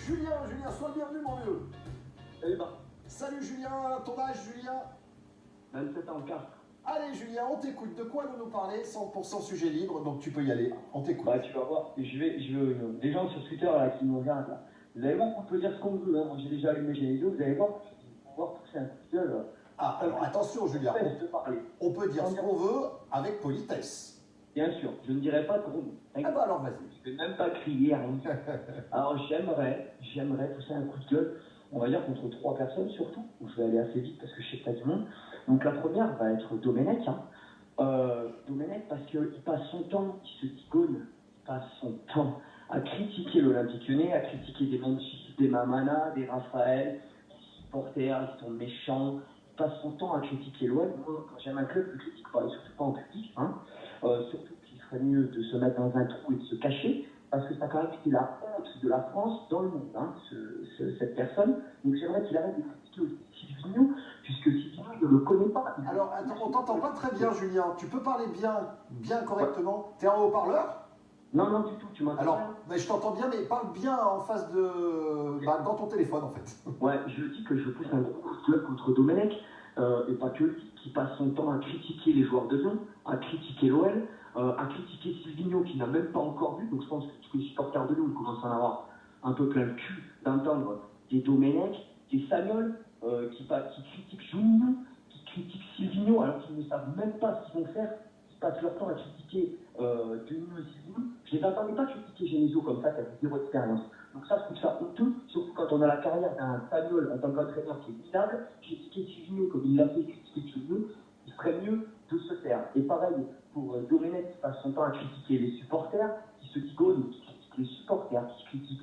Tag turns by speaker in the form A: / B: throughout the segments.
A: Julien, sois le bienvenu, mon vieux.
B: Eh ben,
A: Salut Julien, ton âge, Julien?
B: 27 ans, 4.
A: Allez Julien, on t'écoute. De quoi nous parler? 100% sujet libre, donc tu peux y aller. On t'écoute.
B: Bah, tu vas voir. Les gens sur Twitter là, qui nous regardent là, vous allez voir qu'on peut dire ce qu'on veut. Hein. Moi, j'ai déjà allumé mes vidéos, vous allez voir. On va voir pousser un coup de gueule.
A: Ah, alors attention Julien,
B: De parler.
A: on peut dire ce qu'on veut avec politesse.
B: Bien sûr, je ne dirais pas trop.
A: Ah bah alors vas-y.
B: Je ne vais même pas crier, rien. Alors j'aimerais pousser un coup de gueule, on va dire contre 3 personnes surtout, où je vais aller assez vite parce que je sais que t'as du monde. Donc la première va être Domenech. Domenech parce qu'il passe son temps, il se tigonne, il passe son temps à critiquer l'Olympique Lyonnais, à critiquer des Memphis, des Mamana, des Raphaël, des supporters, ils sont méchants. Il passe son temps à critiquer l'OL. Moi, quand j'aime un club, je ne critique pas, et surtout pas en public. Hein. Surtout qu'il serait mieux de se mettre dans un trou et de se cacher, parce que ça a quand même été la honte de la France dans le monde, hein, cette personne. Donc j'aimerais qu'il arrête de critiquer aussi Silvino, puisque Silvino ne le connaît pas.
A: Alors attends, on t'entend pas très bien Julien. Tu peux parler bien correctement? T'es en haut-parleur?
B: Non, du tout, tu m'entends.
A: Alors, mais je t'entends bien, mais parle bien en face de... Bah, dans ton téléphone en fait.
B: Ouais, je dis que je pousse un gros coup de gueule contre Domenech, et pas que lui, qui passe son temps à critiquer les joueurs de Lyon, à critiquer l'OL, à critiquer Silvino qui n'a même pas encore vu. Donc je pense que les supporters de Lyon commencent à en avoir un peu plein le cul d'entendre des Domenech, des Sagnol qui critiquent Juninho, qui critiquent Silvino alors qu'ils ne savent même pas ce qu'ils vont faire, qui passent leur temps à critiquer Juninho et Silvino. Je ne les entendais pas critiquer Genesio comme ça, qui a zéro expérience. Donc ça, je trouve ça honteux, surtout quand on a la carrière d'un Sagnol en tant qu'entraîneur qui est minable, critiquer Silvino comme il l'a fait, critiquer Silvino, il serait mieux de se taire. Et pareil pour Domenech qui passe son temps à critiquer les supporters, qui se digonnent, qui critiquent les supporters, qui critiquent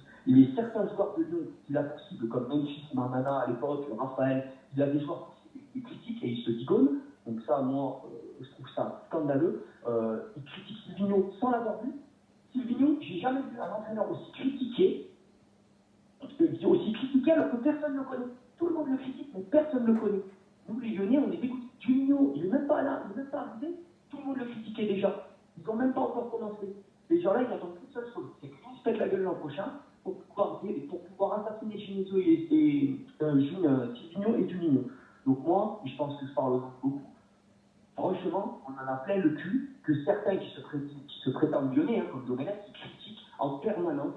B: certains joueurs de Lyon qu'il a pour cible, comme Memphis, Mamana à l'époque, Raphaël, il a des joueurs qui critiquent et ils se digonnent. Donc ça, moi, je trouve ça scandaleux. Il critique Silvino sans l'avoir vu. Silvino, j'ai jamais vu un entraîneur aussi critiqué alors que personne ne le connaît. Tout le monde le critique, mais personne ne le connaît. Nous, les Lyonnais, on est dégoûtés. Juninho, il n'est même pas là, il n'est même pas arrivé. Tout le monde le critiquait déjà. Ils n'ont même pas encore commencé. Les gens-là, ils attendent qu'une seule chose, c'est qu'ils se pètent la gueule l'an prochain pour pouvoir assassiner Genesio et Silvino et Juninho. Donc moi, je pense que je parle beaucoup. Franchement, on en a plein le cul que certains qui se prétendent lyonnais, hein, comme Domenech, qui critiquent en permanence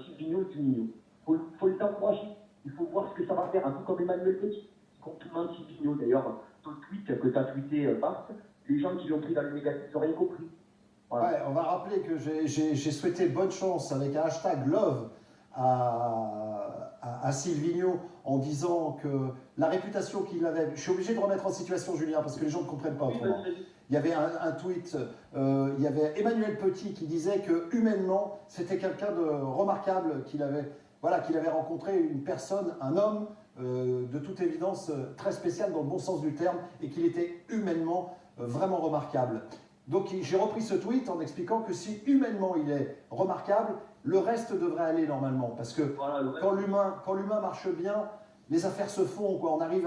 B: Silvino et Juninho. Il faut les encourager. Il faut voir ce que ça va faire, un peu comme Emmanuel Petit, qui complimente Silvino. D'ailleurs, ton tweet que tu as tweeté, Bart, les gens qui l'ont pris dans le négatif n'ont rien compris.
A: Voilà. Ouais, on va rappeler que j'ai souhaité bonne chance avec un hashtag love à Silvino en disant que la réputation qu'il avait... Je suis obligé de remettre en situation Julien parce que les gens ne comprennent pas autrement. Il y avait un tweet, il y avait Emmanuel Petit qui disait que humainement, c'était quelqu'un de remarquable qu'il avait rencontré, une personne, un homme, de toute évidence, très spécial dans le bon sens du terme, et qu'il était humainement vraiment remarquable. Donc j'ai repris ce tweet en expliquant que si humainement il est remarquable, le reste devrait aller normalement. Parce que voilà, quand l'humain marche bien, les affaires se font, quoi. On arrive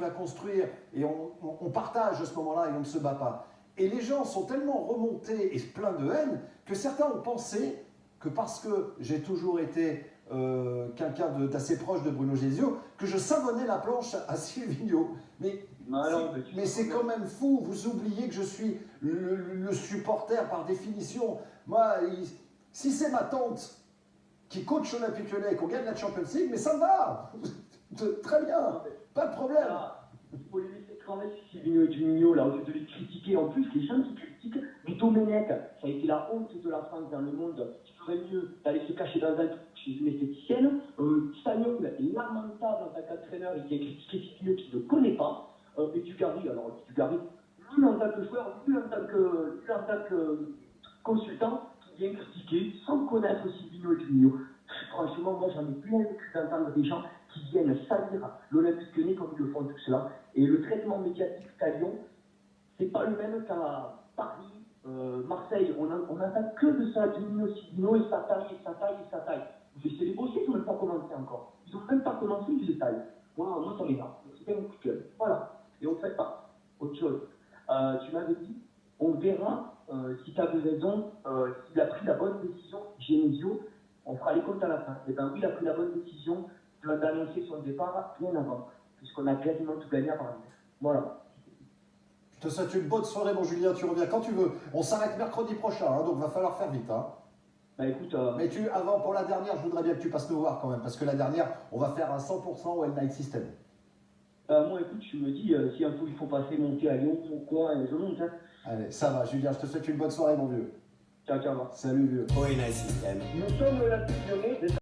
A: à construire et on partage à ce moment-là et on ne se bat pas. Et les gens sont tellement remontés et pleins de haine que certains ont pensé que parce que j'ai toujours été quelqu'un d'assez proche de Bruno Genesio, que je savonnais la planche à Silvino. Mais c'est quand même fou, vous oubliez que je suis le supporter par définition. Moi, si c'est ma tante qui coach l'Olympique Lyonnais et qu'on gagne la Champions League, mais ça me va. Très bien, pas de problème.
B: Il faut les laisser travailler Silvino et Juninho, là, au lieu de les critiquer. En plus, les gens qui critiquent, mais Domenech, ça a été la honte de la France dans le monde. Il ferait mieux d'aller se cacher dans un trou chez une esthéticienne. Sagnol est lamentable en tant qu'entraîneur et qui a critiqué Silvino qui ne connaît pas. Et Dugarry, lui en tant que joueur, lui en tant que consultant, qui vient critiquer sans connaître Silvino et Juninho. Franchement, moi j'en ai plein le cul d'entendre des gens qui viennent salir l'Olympique Lyonnais comme ils le font tout cela. Et le traitement médiatique qu'à Lyon, c'est pas le même qu'à Paris, Marseille. On n'entend que de ça, Juninho, Silvino, et ça taille. Vous essayez de les bosser, ils n'ont même pas commencé encore. Ils n'ont même pas commencé, ils les taillent. Moi, ça m'énerve. C'est un coup de gueule. Voilà. Et on ne fait pas. Autre chose. Tu m'avais dit, on verra si tu avais raison, s'il a pris la bonne décision, Genesio, on fera les comptes à la fin. Et ben Maintenant, oui, il a pris la bonne décision d'annoncer son départ bien avant, puisqu'on a quasiment tout gagné à part. Voilà.
A: Je te souhaite une bonne soirée, mon Julien, tu reviens quand tu veux. On s'arrête mercredi prochain, hein, donc va falloir faire vite. Hein.
B: Bah écoute,
A: mais avant, pour la dernière, je voudrais bien que tu passes nous voir quand même, parce que la dernière, on va faire un 100% Well Night System.
B: Moi, écoute, tu me dis, si un coup il faut passer monter à Lyon ou quoi, je monte. Hein.
A: Allez, ça va, Julien, je te souhaite une bonne soirée, mon vieux.
B: Ciao, ciao.
A: Salut, vieux.
C: Well Night System.
B: Nous sommes la petite journée.